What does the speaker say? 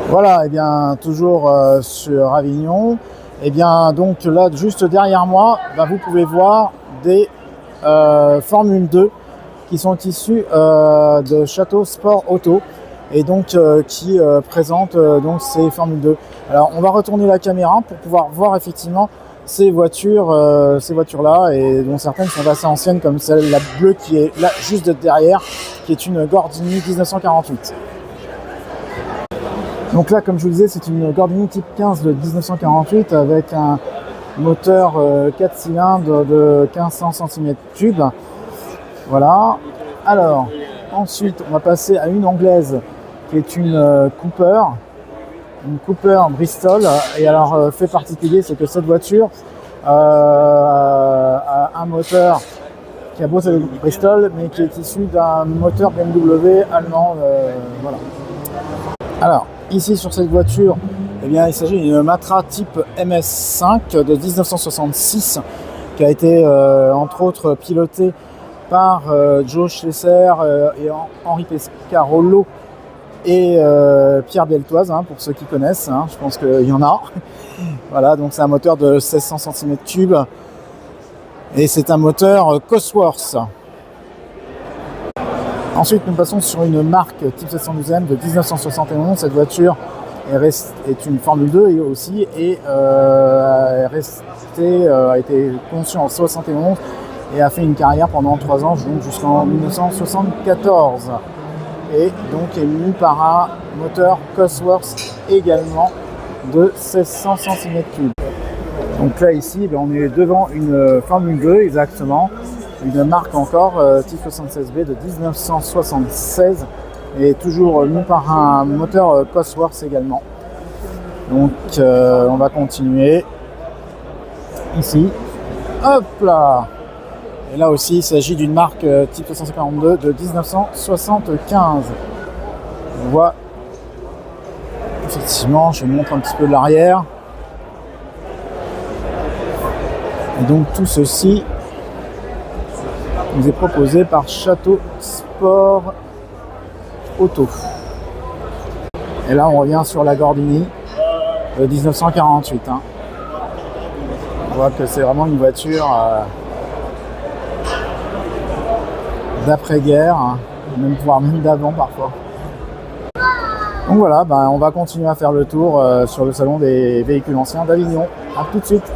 Voilà, et bien toujours sur Avignon. Et bien donc là, juste derrière moi, vous pouvez voir des Formule 2 qui sont issus de Château Sport Auto et donc qui présentent donc ces Formule 2. Alors on va retourner la caméra pour pouvoir voir effectivement ces voitures-là, et dont certaines sont assez anciennes, comme celle la bleue qui est là juste derrière, qui est une Gordini 1948. Donc là, comme je vous disais, c'est une Gordini Type 15 de 1948 avec un moteur 4 cylindres de 1500 cm3. Voilà. Alors, ensuite, on va passer à une anglaise qui est une Cooper Bristol. Et alors, fait particulier, c'est que cette voiture a un moteur qui a beau être Bristol, mais qui est issu d'un moteur BMW allemand. Voilà. Alors, ici sur cette voiture, eh bien, il s'agit d'une Matra type MS5 de 1966 qui a été entre autres pilotée par Joe Schlesser et Henri Pescarolo et Pierre Beltoise, pour ceux qui connaissent, je pense qu'il y en a. Voilà, donc c'est un moteur de 1600 cm3 et c'est un moteur Cosworth. Ensuite, nous passons sur une marque type 712M de 1971. Cette voiture est une Formule 2 aussi, et a été conçue en 71 et a fait une carrière pendant 3 ans, donc jusqu'en 1974. Et donc est mue par un moteur Cosworth également de 1600 cm3. Donc là ici, on est devant une Formule 2 exactement. Une marque encore, type 76B de 1976, et toujours mue par un moteur Cosworth également. Donc on va continuer ici. Hop là! Et là aussi, il s'agit d'une marque type 542 de 1975. On voit effectivement, je vous montre un petit peu de l'arrière. Et donc tout ceci nous est proposé par Château Sport Auto. Et là on revient sur la Gordini de 1948. On voit que c'est vraiment une voiture d'après-guerre, voire même d'avant parfois. Donc voilà, on va continuer à faire le tour sur le salon des véhicules anciens d'Avignon. A tout de suite.